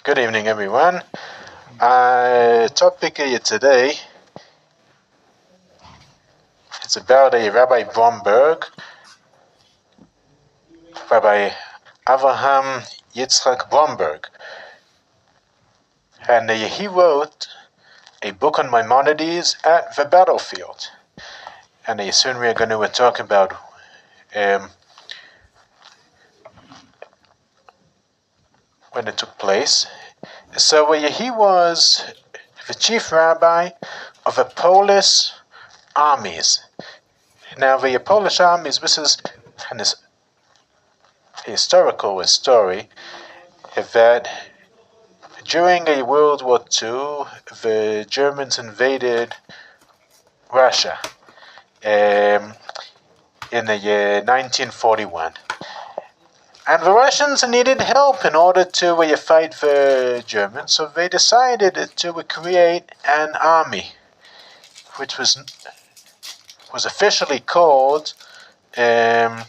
Good evening, everyone. Topic here today is about a Rabbi Bromberg, Rabbi Avraham Yitzchak Bromberg. And he wrote a book on Maimonides at the battlefield. And soon we are going to talk about when it took place. So he was the chief rabbi of the Polish armies. Now the Polish armies, this is a historical story, that during World War II, the Germans invaded Russia in the year 1941. And the Russians needed help in order to fight the Germans, so they decided to create an army, which was officially called the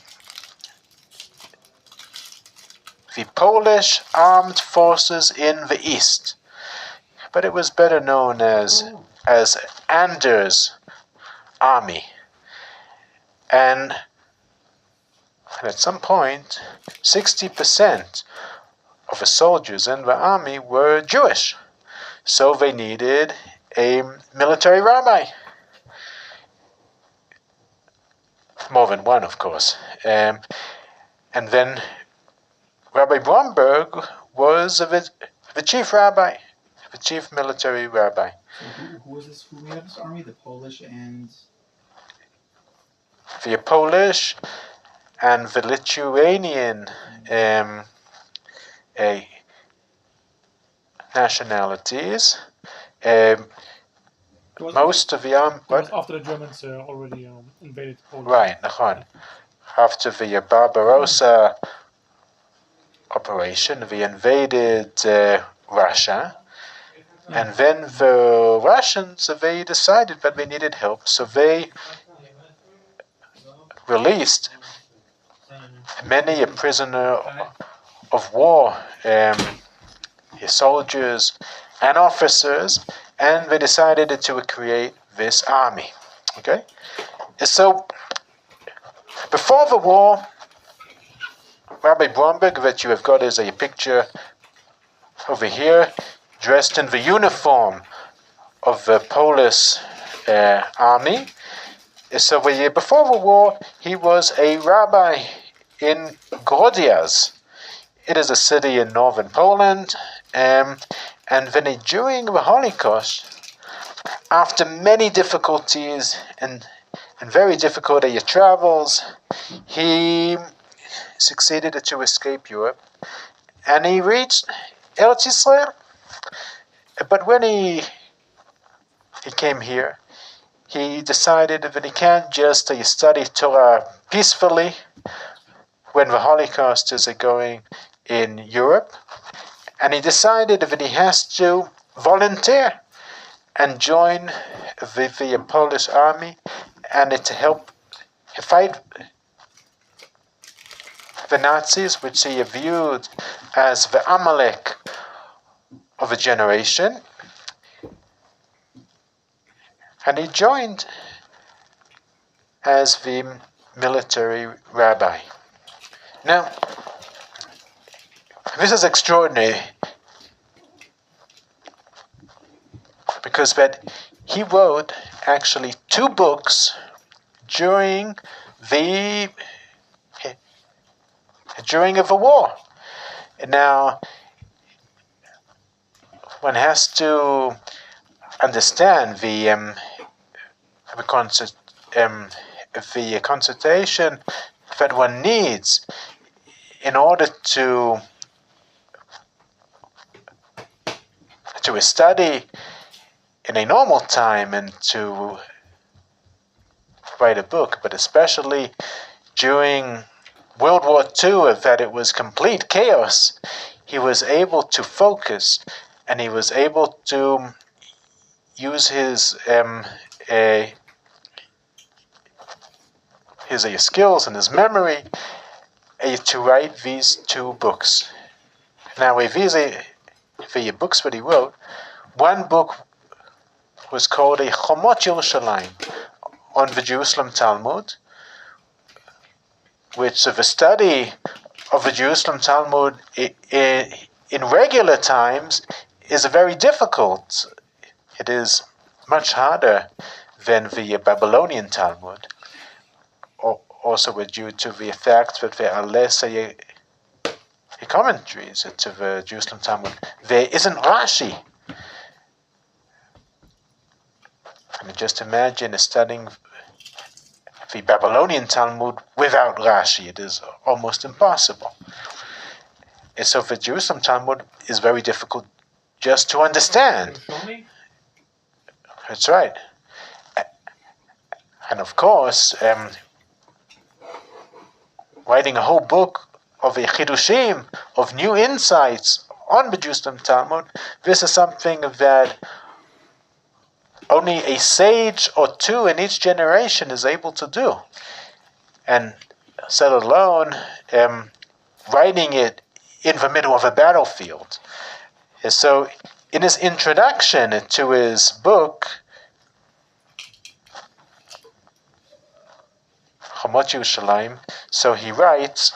Polish Armed Forces in the East. But it was better known as Anders' Army. And at some point, 60% of the soldiers in the army were Jewish. So they needed a military rabbi. More than one, of course. And then Rabbi Bromberg was the chief rabbi, the chief military rabbi. So who made up this army? The Polish and... The Polish and the Lithuanian nationalities. Most of the army... After the Germans already invaded Poland. Right, Natan. After the Barbarossa operation, we invaded Russia. And then the Russians, they decided that they needed help, so they released many prisoner of war soldiers and officers, and they decided to create this army. Okay? So, before the war, Rabbi Bromberg, that you have got is a picture over here, dressed in the uniform of the Polish army. So before the war, he was a rabbi in Grodziaz. It is a city in northern Poland. And then during the Holocaust, after many difficulties and very difficult travels, he succeeded to escape Europe. And he reached Eretz Israel. But when he came here, he decided that he can't just study Torah peacefully when the Holocaust is going in Europe. And he decided that he has to volunteer and join the Polish army and to help fight the Nazis, which he viewed as the Amalek of a generation. And he joined as the military rabbi. Now, this is extraordinary because that he wrote actually 2 books during the war. Now, one has to understand the consultation that one needs in order to study in a normal time and to write a book, but especially during World War II, that it was complete chaos. He was able to focus, and he was able to use his skills and his memory to write these 2 books. Now, these the books that he wrote, one book was called a Chomot Yerushalayim on the Jerusalem Talmud, which the study of the Jerusalem Talmud in regular times is very difficult. It is much harder than the Babylonian Talmud, also due to the fact that there are less commentaries to the Jerusalem Talmud. There isn't Rashi. I mean, just imagine studying the Babylonian Talmud without Rashi. It is almost impossible. And so the Jerusalem Talmud is very difficult just to understand. Show me. That's right. And of course, writing a whole book of a chidushim, of new insights on the Jerusalem Talmud, this is something that only a sage or two in each generation is able to do. And let alone writing it in the middle of a battlefield. And so in his introduction to his book, Chomot Yerushalayim, so he writes,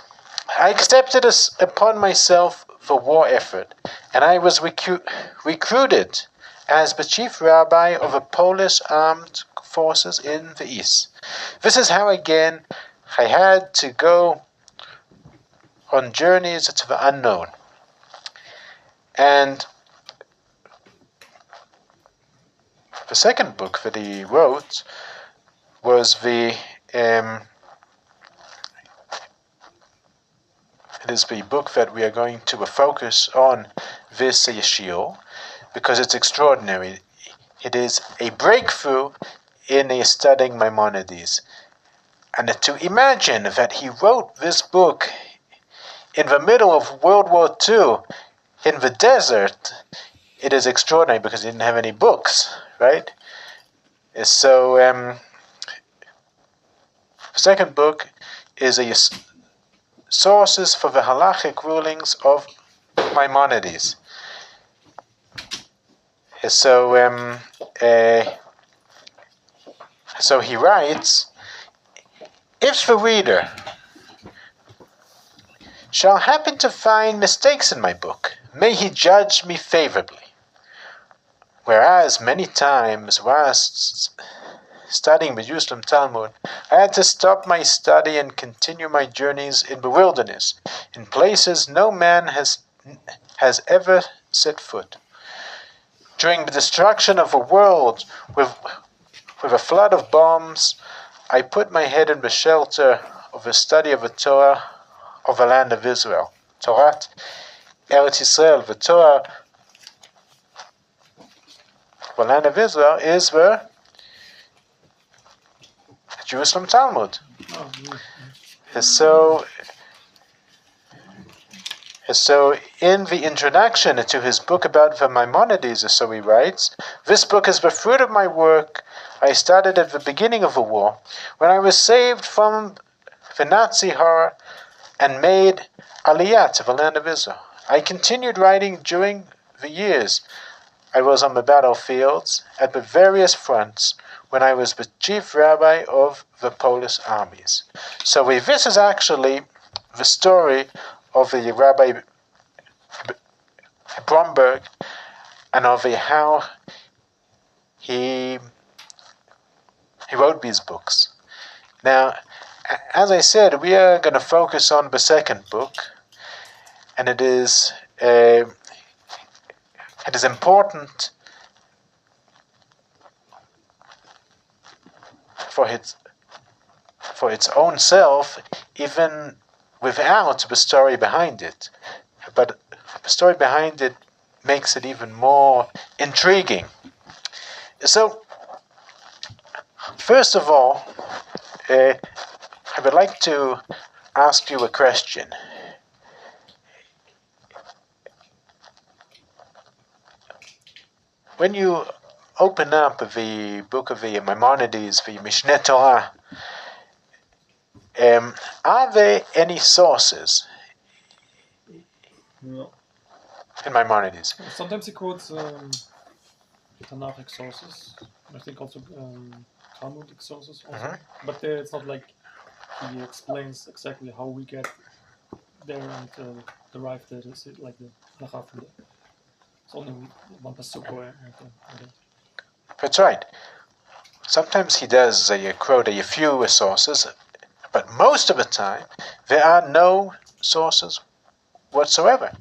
I accepted upon myself the war effort, and I was recruited as the chief rabbi of the Polish armed forces in the east. This is how again I had to go on journeys to the unknown. And the second book that he wrote was it is the book that we are going to focus on this shiur, because it's extraordinary. It is a breakthrough in studying Maimonides. And to imagine that he wrote this book in the middle of World War II, in the desert, it is extraordinary because he didn't have any books, right? So, the second book is sources for the halachic rulings of Maimonides. So he writes, if the reader shall happen to find mistakes in my book, may he judge me favorably. Whereas many times whilst studying the Jerusalem Talmud, I had to stop my study and continue my journeys in the wilderness, in places no man has ever set foot. During the destruction of the world with a flood of bombs, I put my head in the shelter of the study of the Torah of the land of Israel. Torat Eretz Yisrael, the Torah of the land of Israel is the Jerusalem Talmud. So in the introduction to his book about the Maimonides, so he writes, this book is the fruit of my work I started at the beginning of the war, when I was saved from the Nazi horror and made Aliyah to the land of Israel. I continued writing during the years I was on the battlefields at the various fronts when I was the chief rabbi of the Polish armies. So this is actually the story of the Rabbi Bromberg and of how he wrote these books. Now, as I said, we are going to focus on the second book, and it is important for its own self, even without the story behind it. But the story behind it makes it even more intriguing. So, first of all, I would like to ask you a question. When you open up the book of the Maimonides, the Mishneh Torah, are there any sources in Maimonides. Sometimes he quotes Tanakhic sources, and I think also Talmudic sources also. Mhm. But there it's not like he explains exactly how we get there and derive the like the halacha from there. It's only one pasuk or that. That's right. Sometimes he does quote a few sources, but most of the time there are no sources whatsoever.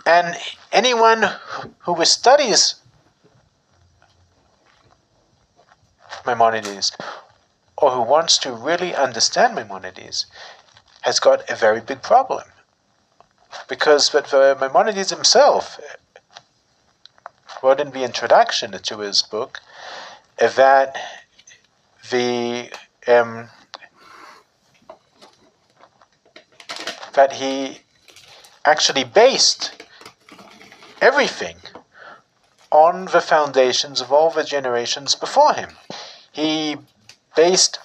And anyone who studies Maimonides or who wants to really understand Maimonides has got a very big problem. Because Maimonides himself wrote in the introduction to his book that that he actually based everything on the foundations of all the generations before him. He based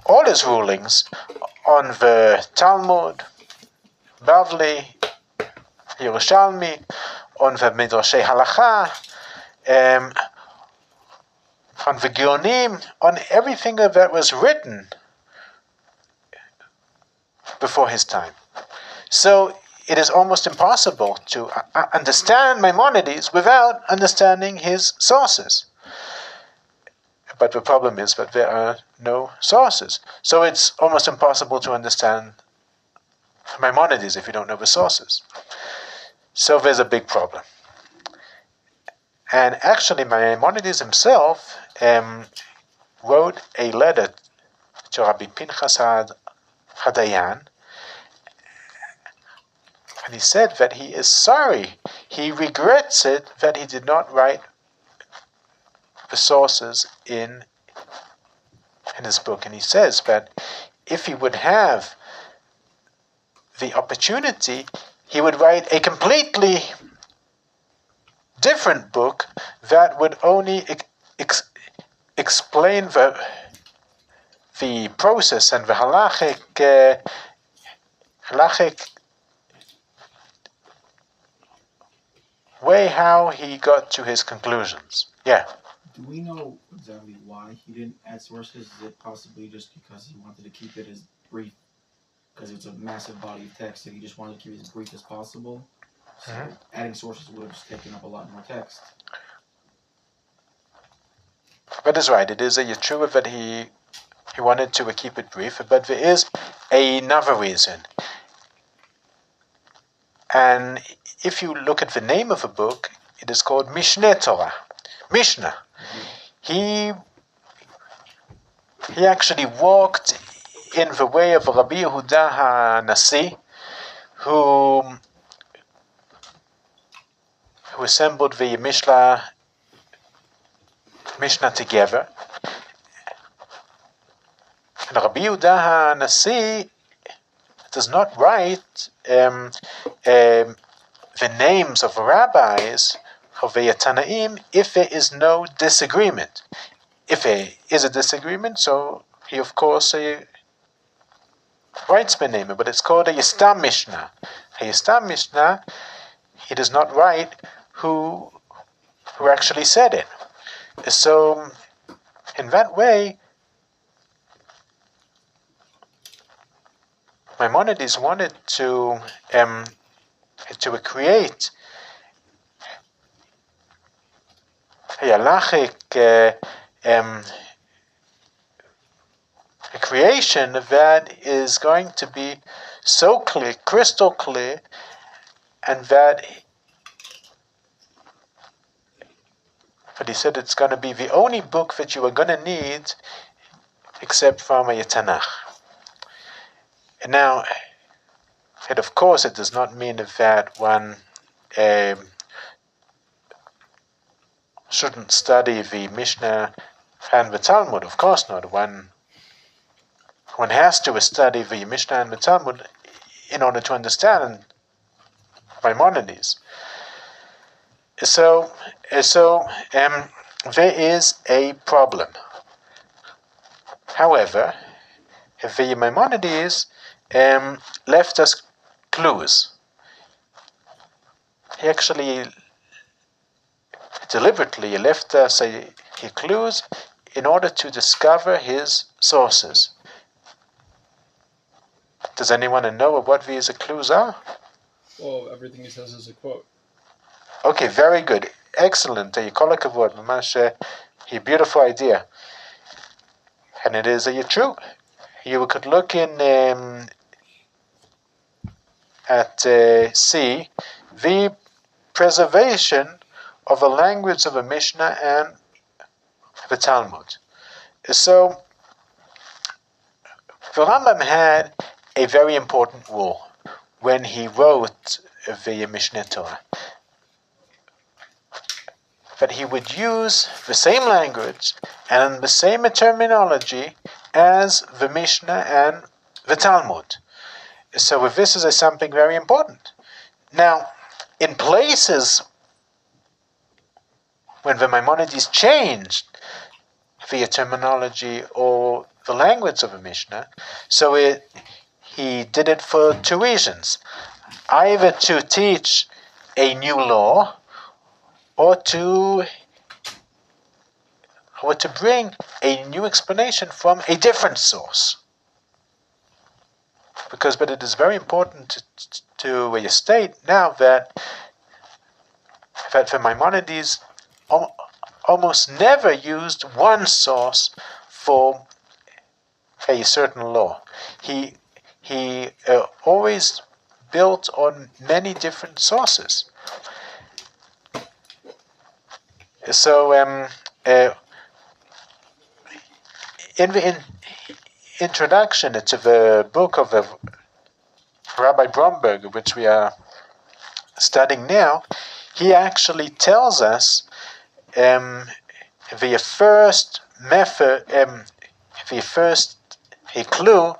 all his rulings on the Talmud, Bavli, Yerushalmi, on the Midrashei Halacha, on the Geonim, on everything that was written before his time. So it is almost impossible to understand Maimonides without understanding his sources. But the problem is that there are no sources. So it's almost impossible to understand Maimonides if you don't know the sources. So there's a big problem. And actually, Maimonides himself wrote a letter to Rabbi Pinchas Hadayan, and he said that he is sorry. He regrets it that he did not write the sources in his book. And he says that if he would have the opportunity, he would write a completely different book that would only explain the process and the halachic way how he got to his conclusions. Yeah. Do we know exactly why he didn't add sources? Is it possibly just because he wanted to keep it as brief? Because it's a massive body of text and he just wanted to keep it as brief as possible? So adding sources would have just taken up a lot more text. That is right. It is a yeshua that he wanted to keep it brief, but there is another reason. And if you look at the name of the book, it is called Mishneh Torah, Mishnah. He actually walked in the way of Rabbi Yehuda HaNasi, who assembled the Mishnah together. And Rabbi Yehuda HaNasi does not write the names of rabbis of the Tanaim if there is no disagreement. If there is a disagreement, so he of course writes the name, but it's called a Yistam Mishnah. A Yistam Mishnah, he does not write who actually said it. So in that way, Maimonides wanted to create a halachic a creation that is going to be so clear, crystal clear, and that he said it's going to be the only book that you are going to need except from a Tanakh. And now, and of course, it does not mean that one shouldn't study the Mishnah and the Talmud. Of course not. One has to study the Mishnah and the Talmud in order to understand Maimonides. So there is a problem. However, the Maimonides left us clues. he actually deliberately left us clues in order to discover his sources. Does anyone know what these clues are? Well, everything he says is a quote. Okay, very good. Excellent. Kol hakavod. Mamash, a beautiful idea. And it is true. You could look in at C, the preservation of a language of a Mishnah and the Talmud. So, the Rambam had a very important rule when he wrote the Mishneh Torah, that he would use the same language and the same terminology as the Mishnah and the Talmud. So this is something very important. Now, in places when the Maimonides changed the terminology or the language of a Mishnah, so he did it for two reasons. Either to teach a new law or to bring a new explanation from a different source. But it is very important to state now that the Maimonides almost never used one source for a certain law. He always built on many different sources. So in the introduction to the book of Rabbi Bromberg, which we are studying now, he actually tells us the first method, the first clue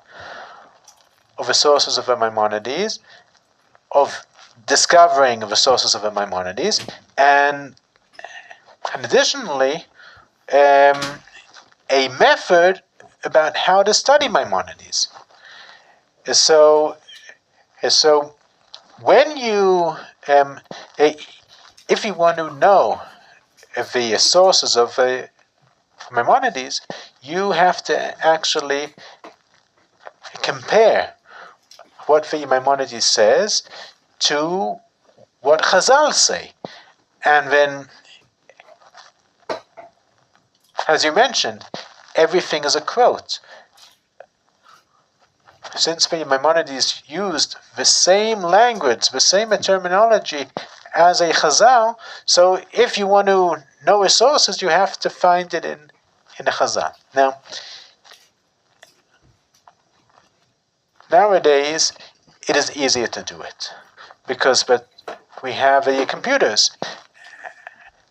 of the sources of the Maimonides, of discovering the sources of the Maimonides, and additionally, a method about how to study Maimonides. So when you, if you want to know the sources of Maimonides, you have to actually compare what the Maimonides says to what Chazal say. And then, as you mentioned, everything is a quote. Since the Maimonides used the same language, the same terminology as a Chazal, so if you want to know his sources, you have to find it in a Chazal. Now, nowadays, it is easier to do it, but we have computers,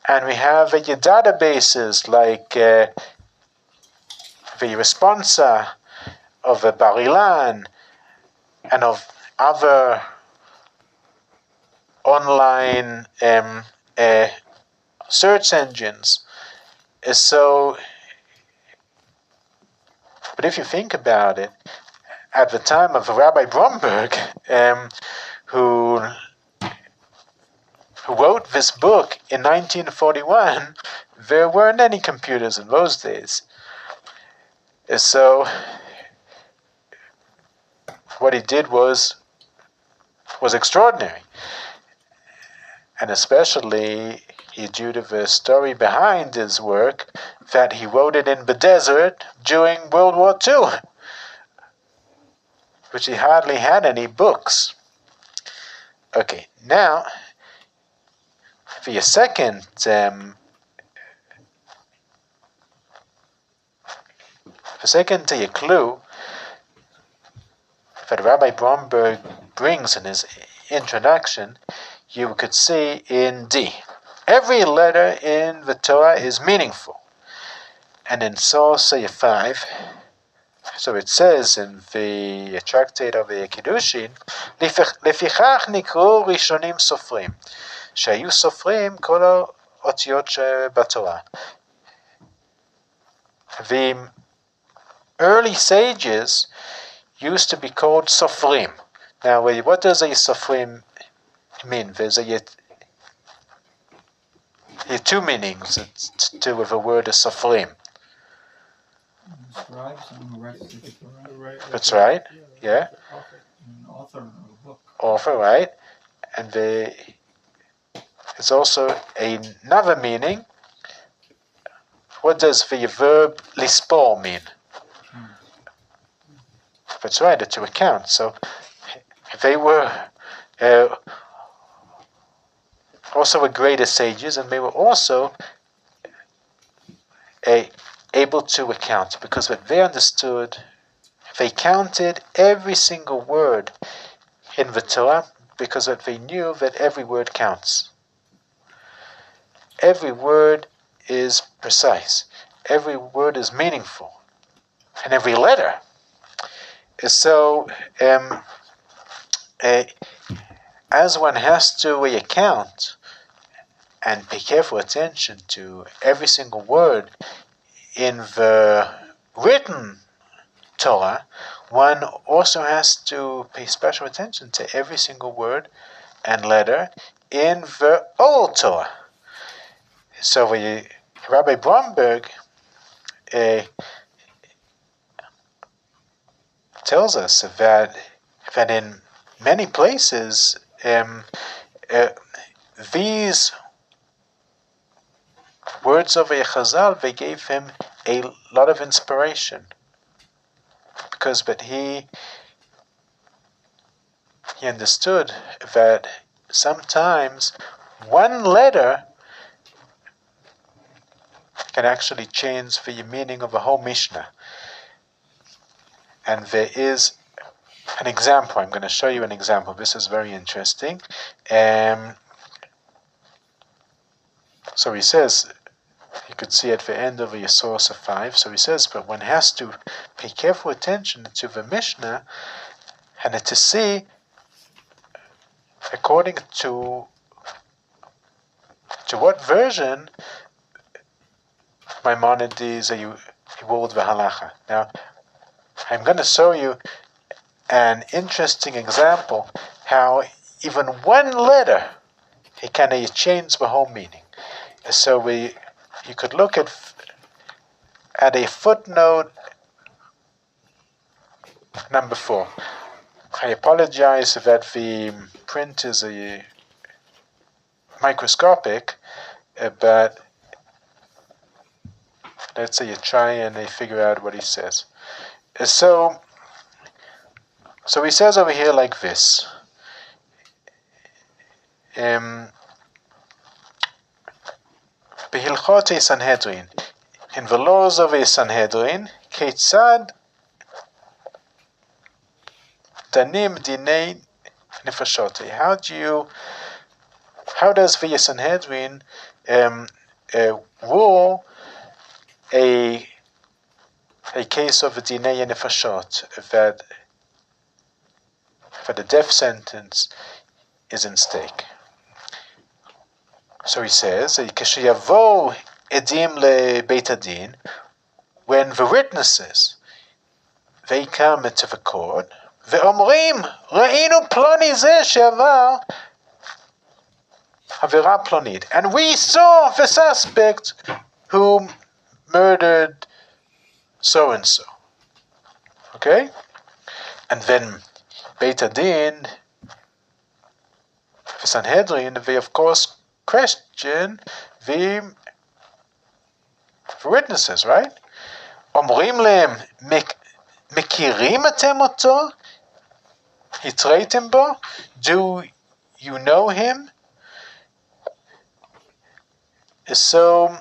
and we have databases like the Responsa of Bar Ilan and of other online search engines. But if you think about it, at the time of Rabbi Bromberg, who wrote this book in 1941, there weren't any computers in those days. So what he did was extraordinary. And especially due to the story behind his work, that he wrote it in the desert during World War II, which he hardly had any books. Okay, now, for your second clue that Rabbi Bromberg brings in his introduction, you could see in D. Every letter in the Torah is meaningful. And in source 5, so it says in the tractate of the Kiddushin, לפיכך נקראו ראשונים סופרים, שהיו סופרים כל האותיות שבתורה. The early sages used to be called sofrim. Now, what does a sofrim mean? There's There are two meanings to the word sofrim. Scribe, someone who writes the Torah. That's right. Yeah. An author of a book. Author, right? And it's also another meaning. What does the verb lispor mean? That's right, to account. So they were also the greatest sages, and they were also able to account, because what they understood, they counted every single word in the Torah, because what they knew that every word counts. Every word is precise. Every word is meaningful. And every letter. So, as one has to account and pay careful attention to every single word in the written Torah, one also has to pay special attention to every single word and letter in the Old Torah. So Rabbi Bromberg tells us that in many places these words of a Chazal, they gave him a lot of inspiration, because he understood that sometimes one letter can actually change the meaning of a whole Mishnah. And there is an example. I'm going to show you an example. This is very interesting. So he says, you could see at the end of the source of 5. So he says, but one has to pay careful attention to the Mishnah and to see, according to what version Maimonides he ruled the halacha. Now, I'm going to show you an interesting example how even one letter can change the whole meaning. So you could look at a footnote number 4. I apologize that the print is microscopic, but let's say you try and figure out what he says. So he says over here like this. Behilchot Sanhedrin, in the laws of a Sanhedrin, Ketzad Danim Dinei Nefashot. How does the Sanhedrin rule a case of Dinei Nefashot, that the death sentence is in stake? So he says, Keshiyavo Edim LeBeit Adin, when the witnesses, they come to the court, ואומרים, ראינו פלוני זה שעבר עבירה פלונית, and we saw the suspect who murdered so and so. Okay? And then Beit Adin, the Sanhedrin, they of course question the witnesses, right? אומרים להם, מכירים אתם אותו? התראיתם בו? Do you know him? So,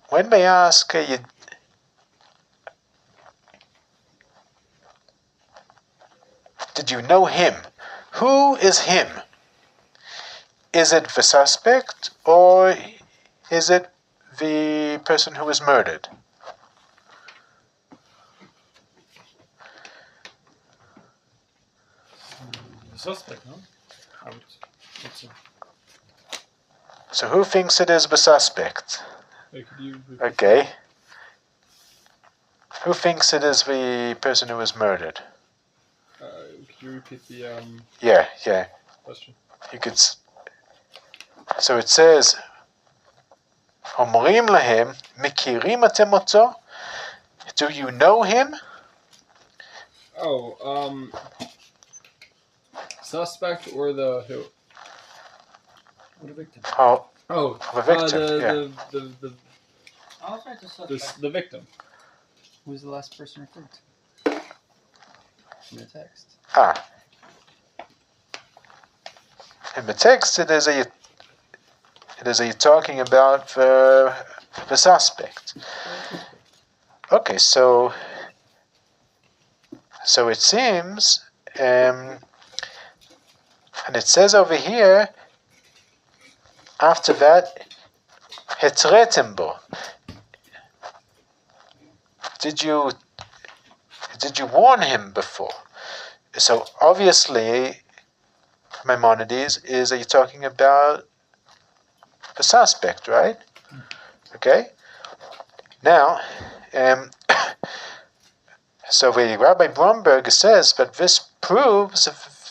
when they ask, did you know him? Who is him? Is it the suspect, or is it the person who was murdered? The suspect, no? I would think so. So who thinks it is the suspect? Okay. Who thinks it is the person who was murdered? Could you repeat the Yeah. question? You could. So it says, אומרים להם, מכירים אתם אותו? Do you know him? Oh, suspect or the who? What a victim. Oh, Oh, the victim. I'll try to suspect. the victim. Who's the last person referred to? In the text. In the text, it is a talking about the suspect. Okay, so it seems, and it says over here, after that, התרתם בו. Did you warn him before? So obviously, Maimonides are you talking about the suspect, right? Okay. Now, so the Rabbi Bromberg says that this proves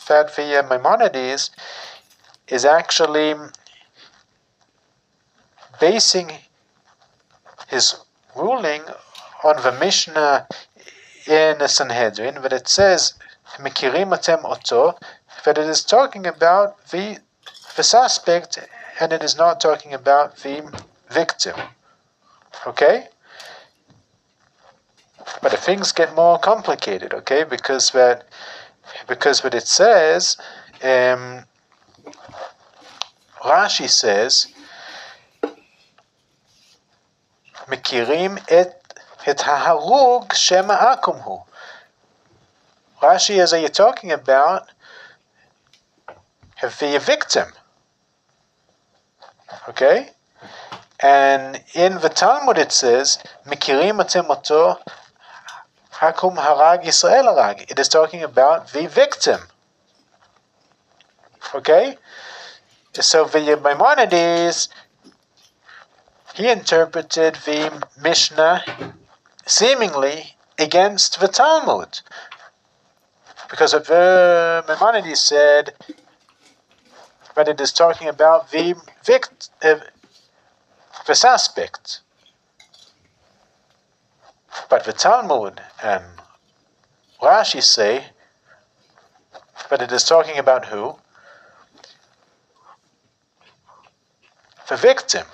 that the Maimonides is actually basing his ruling on the Mishnah in the Sanhedrin, that it says, "Mekirim atem oto," that it is talking about the suspect, and it is not talking about the victim. Okay? But the things get more complicated, okay? Because what it says, Rashi says, "Mekirim et ההרוג שמא עקום הוא." Rashi is talking about the victim. Okay? And in the Talmud it says, "Mekirim atem oto hakum harag Yisrael harag." It is talking about the victim. Okay? So the Maimonides, he interpreted the Mishnah seemingly against the Talmud. Because the Maimonides said that it is talking about the suspect. But the Talmud and Rashi say that it is talking about who? The victim.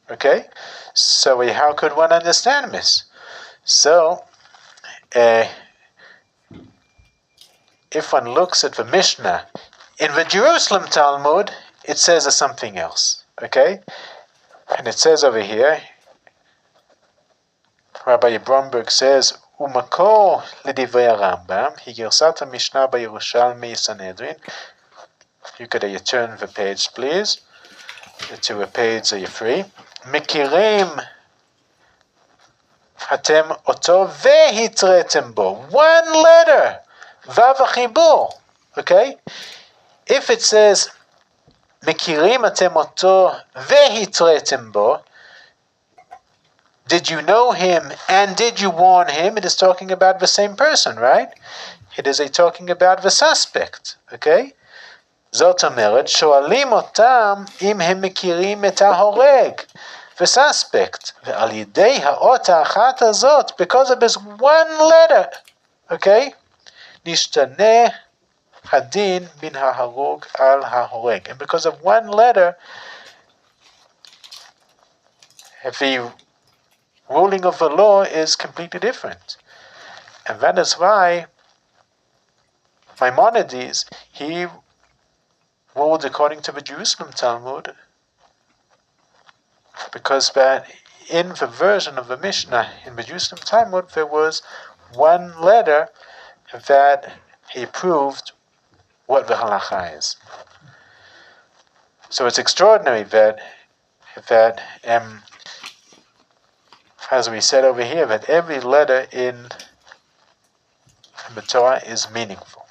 Okay? So how could one understand this? So, if one looks at the Mishnah in the Jerusalem Talmud, it says something else. Okay? And it says over here, Rabbi Bromberg says, "Umako l'divrei Rambam, he girsat Mishnah b'Yerushalmi Sanhedrin." You could turn the page, please, to a page that you're free. "Mekirim atem oto vehitretem bo." One letter, vav achibur. Okay? If it says, "Mekirim atem oto vehitretem bo," did you know him and did you warn him? It is talking about the same person, right? It is talking about the suspect, okay? זאת אומרת, שואלים אותם אם הם מכירים את ההורג, the suspect, ועל ידי האות האחת הזאת, because of this one letter, okay? נשתנה הדין מן ההרוג על ההורג. And because of one letter, the ruling of the law is completely different. And that is why Maimonides, he ruled according to the Jerusalem Talmud, because that in the version of the Mishnah in the Jerusalem Talmud, there was one letter that he proved what the halacha is. So it's extraordinary that as we said over here, that every letter in the Torah is meaningful.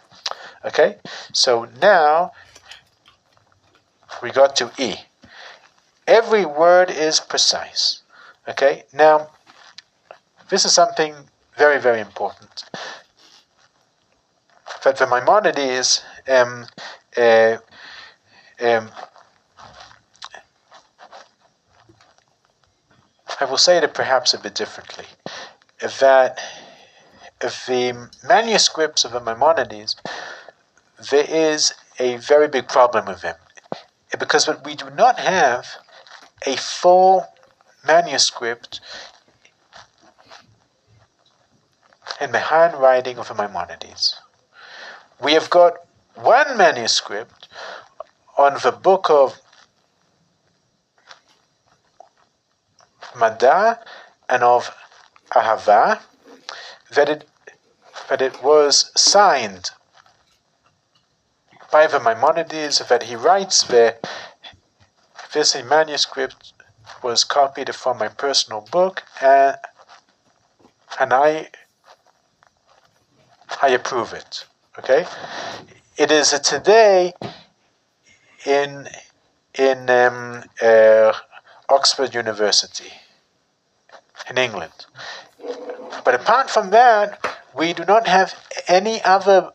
Okay? So now we got to E. Every word is precise. Okay? Now, this is something very, very important. That the Maimonides I will say it perhaps a bit differently. That if the manuscripts of the Maimonides, there is a very big problem with them. Because we do not have a full manuscript in the handwriting of the Maimonides. We have got one manuscript on the book of Mada and of Ahava, that it was signed by the Maimonides, that he writes there, this manuscript was copied from my personal book, and I approve it. Okay, it is today in Oxford University in England. But apart from that, we do not have any other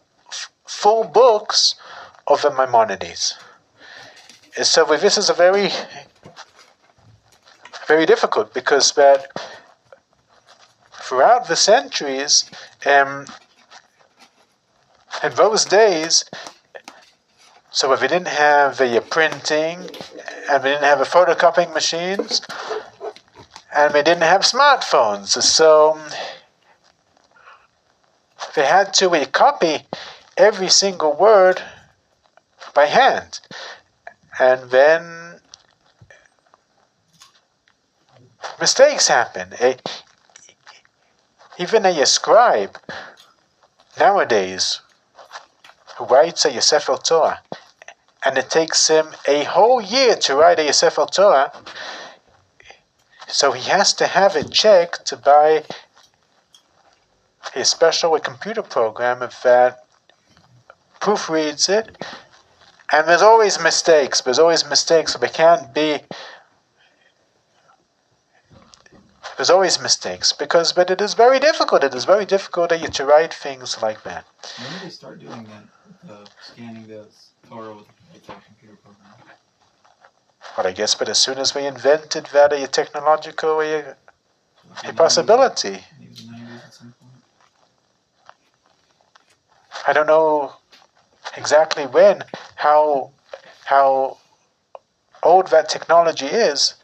full books of the Maimonides. So this is a very, very difficult, because that throughout the centuries, in those days, so if we didn't have the printing, and we didn't have the photocopying machines, and we didn't have smartphones, so they had to copy every single word by hand. And then mistakes happen. Even a scribe nowadays who writes a Sefer Torah, and it takes him a whole year to write a Sefer Torah, so he has to have it checked by a special computer program that proofreads it. And there's always mistakes, so there can't be, there's always mistakes, but it is very difficult to write things like that. When did they start doing that, scanning the Torah with the computer program? But I guess, as soon as we invented that a technological a possibility. Maybe the 90s at some point? I don't know exactly when, how old that technology is,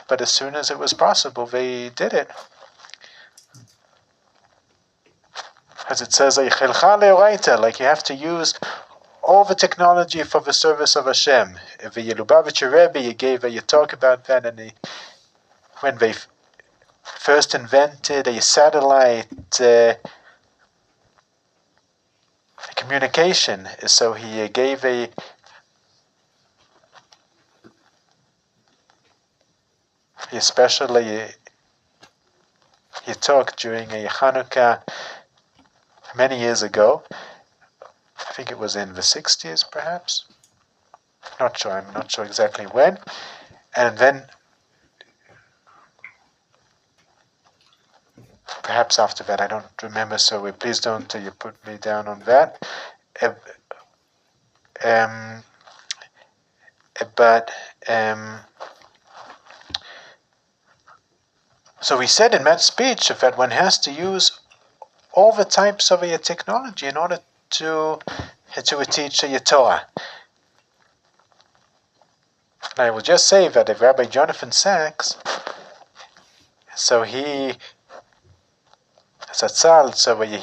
but as soon as it was possible, they did it. As it says, like you have to use all the technology for the service of Hashem. If the Lubavitcher Rabbi, you talk about that, and when they first invented a satellite communication, so he gave he especially he talked during a Hanukkah many years ago. I think it was in the 60s, perhaps. I'm not sure exactly when. And then perhaps after that, I don't remember, so please don't you put me down on that. So we said in that speech that one has to use all the types of a technology in order to teach a Torah. And I will just say that if Rabbi Jonathan Sachs, so he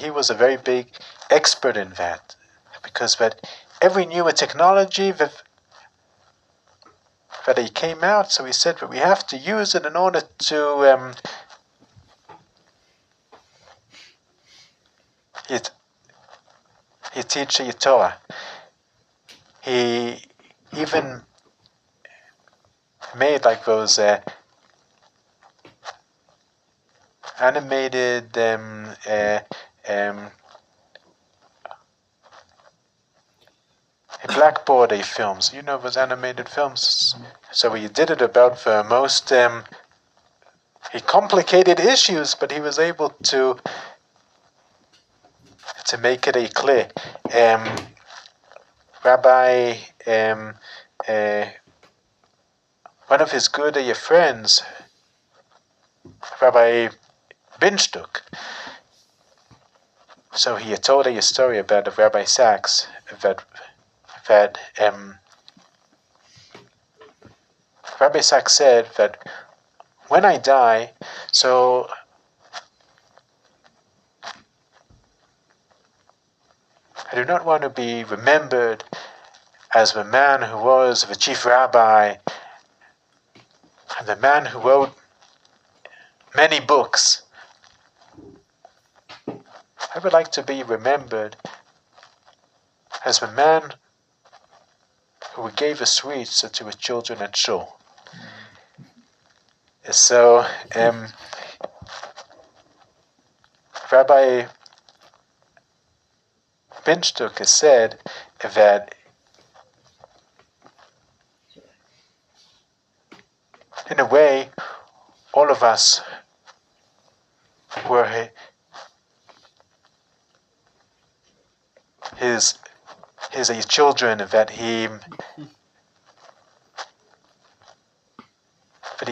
was a very big expert in that, because that every new technology that he came out, so he said that we have to use it in order to he teach a Torah. He even made like those animated blackboard films. You know those animated films. So he did it about the most he complicated issues, but he was able to make it a clear. Rabbi, one of his good friends, Rabbi Binchtuk. So he had told a story about Rabbi Sachs that Rabbi Sachs said that when I die, so I do not want to be remembered as the man who was the chief rabbi and the man who wrote many books. I would like to be remembered as the man who gave the sweets to his children at shul. So, Rabbi Binchtuk has said that in a way, all of us were his children, that he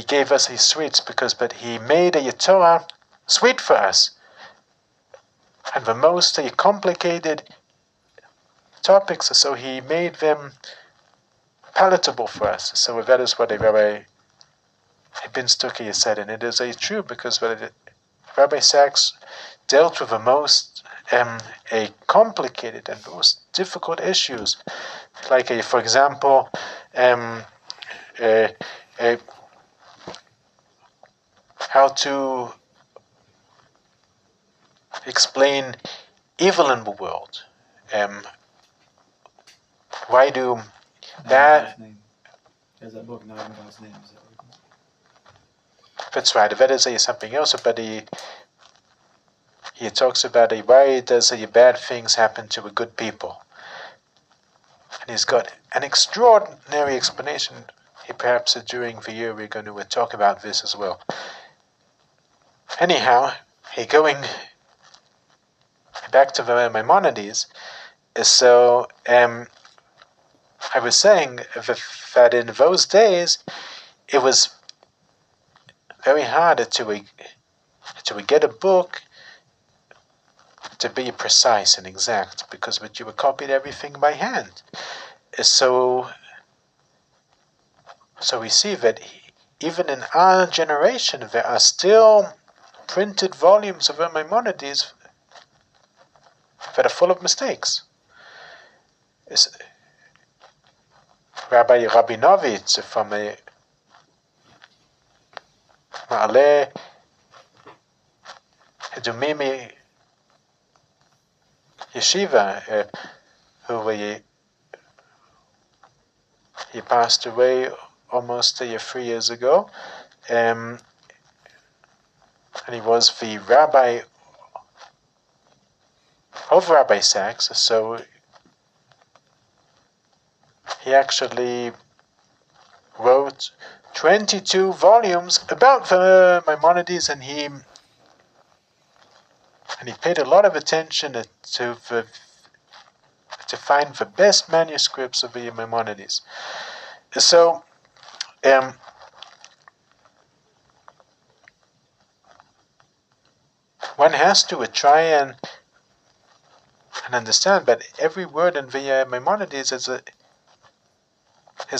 gave us his sweets but he made a Torah sweet for us, and the most complicated topics, so he made them palatable for us. So that is what Rabbi Binchtuk said, and it is true, because Rabbi Sachs dealt with the most complicated and most difficult issues, like for example, how to explain evil in the world. Why do that? There's that book, Not in God's Name. Is that right? That's right. That is something else, but he talks about why does bad things happen to good people, and he's got an extraordinary explanation. Perhaps during the year we're going to talk about this as well. Anyhow, going back to the Maimonides, so I was saying that in those days it was very hard to get a book to be precise and exact, because you were copied everything by hand. So we see that even in our generation there are still printed volumes of Maimonides that are full of mistakes. Rabbi Rabinovitz from Ma'ale Dumimi Yeshiva, who he passed away almost 3 years ago, and he was the rabbi of Rabbi Sachs. So he actually wrote 22 volumes about the Maimonides, and he paid a lot of attention to find the best manuscripts of the Maimonides. So one has to try and understand that every word in the Maimonides is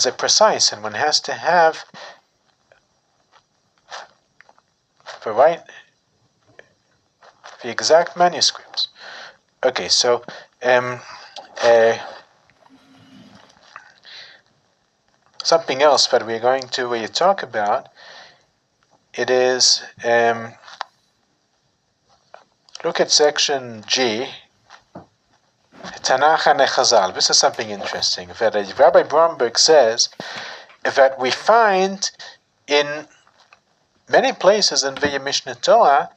a precise, and one has to have the exact manuscripts. Okay, so something else that we're going to talk about, it is look at section G, Tanakh and Chazal. This is something interesting that Rabbi Bromberg says that we find in many places in the Mishnah Torah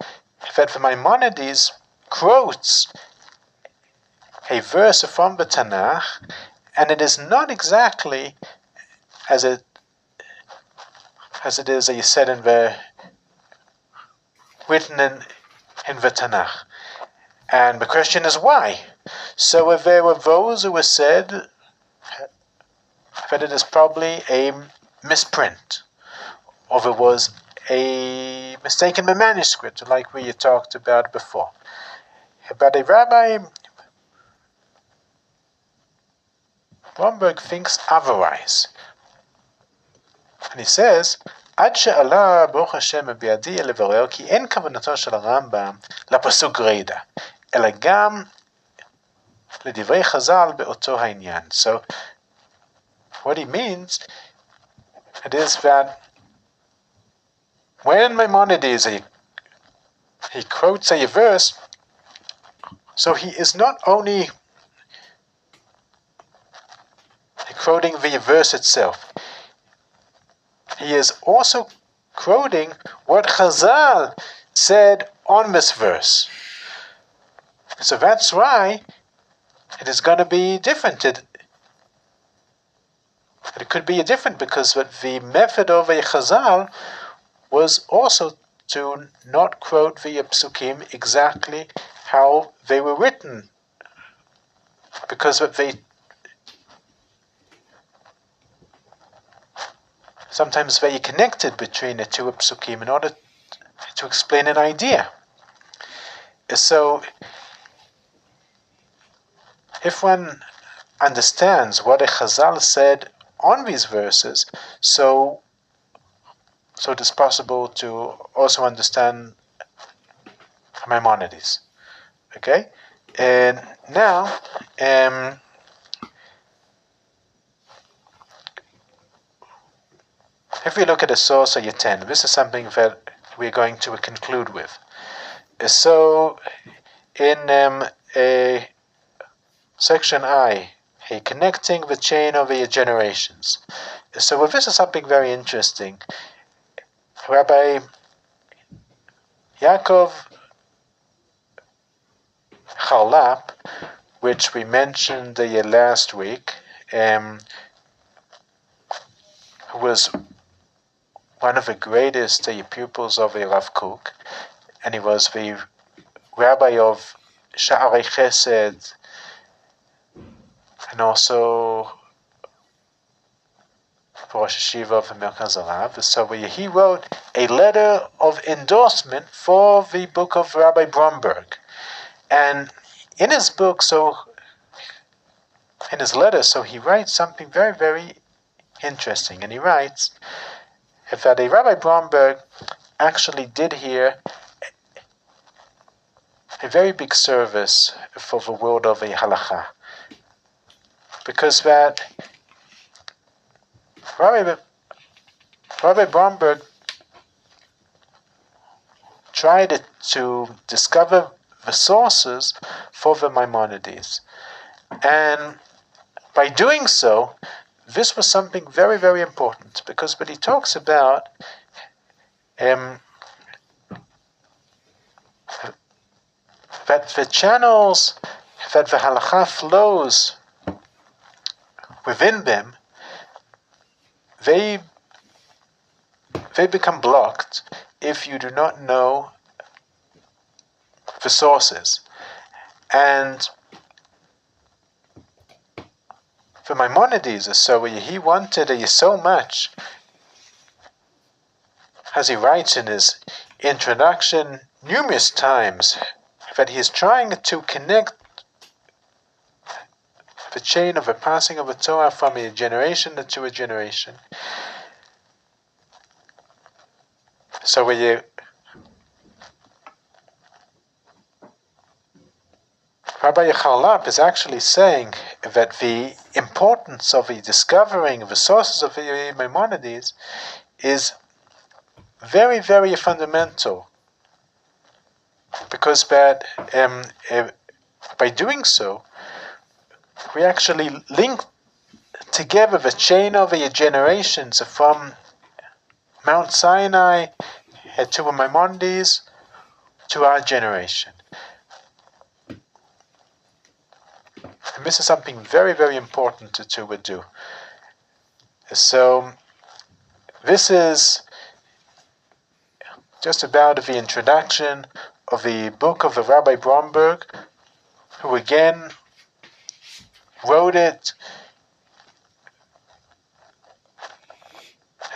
that the Maimonides quotes a verse from the Tanakh, and it is not exactly as it is said in the written in the Tanakh. And the question is why? So if there were those who said that it is probably a misprint, or there was a mistake in the manuscript, like we talked about before. But a Rabbi Bromberg thinks otherwise. And he says, עד שעלה ברוך השם בידי לברר כי אין כוונתו של הרמב"ם לפסוק גרידא, אלא גם לדברי חז"ל באותו העניין. So, what he means, it is that when Maimonides, he quotes a verse, so he is not only quoting the verse itself, he is also quoting what Chazal said on this verse. So that's why it is going to be different. It could be different because the method of a Chazal was also to not quote the psukim exactly how they were written, because they sometimes they connected between the two psukim in order to explain an idea. So, if one understands what a Chazal said on these verses, so it is possible to also understand Maimonides. Okay? And now, if we look at the source of Natan, this is something that we're going to conclude with. So, in a section I, connecting the chain of the generations. So, this is something very interesting. Rabbi Yaakov Charlap, which we mentioned last week, who was one of the greatest pupils of Rav Kook, and he was the rabbi of Sha'arei Chesed, and also for Rosh Yeshiva of Merkaz Harav. So he wrote a letter of endorsement for the book of Rabbi Bromberg. And in his book, in his letter, he writes something very, very interesting. And he writes that a Rabbi Bromberg actually did here a very big service for the world of a halacha. Because that Rabbi Bromberg tried to discover the sources for the Maimonides. And by doing so, this was something very, very important, because what he talks about that the channels that the halacha flows within them, they become blocked if you do not know the sources. And for Maimonides, so he wanted so much, as he writes in his introduction numerous times, that he is trying to connect the chain of the passing of the Torah from a generation to a generation. So Rabbi Charlap is actually saying that the importance of discovering the sources of the Maimonides is very, very fundamental, because that by doing so, we actually link together the chain of the generations from Mount Sinai to Maimonides to our generation. And this is something very, very important to do. So, this is just about the introduction of the book of the Rabbi Bromberg, who again wrote it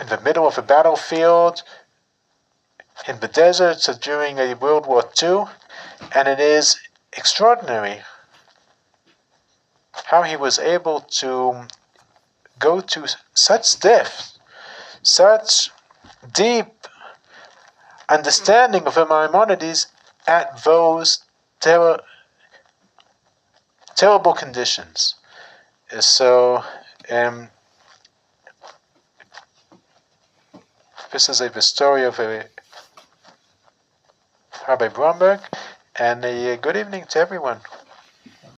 in the middle of a battlefield in the desert during World War II, and it is extraordinary how he was able to go to such depth, such deep understanding of the Maimonides at those terrible conditions. So, this is the story of Rabbi Bromberg, and a good evening to everyone.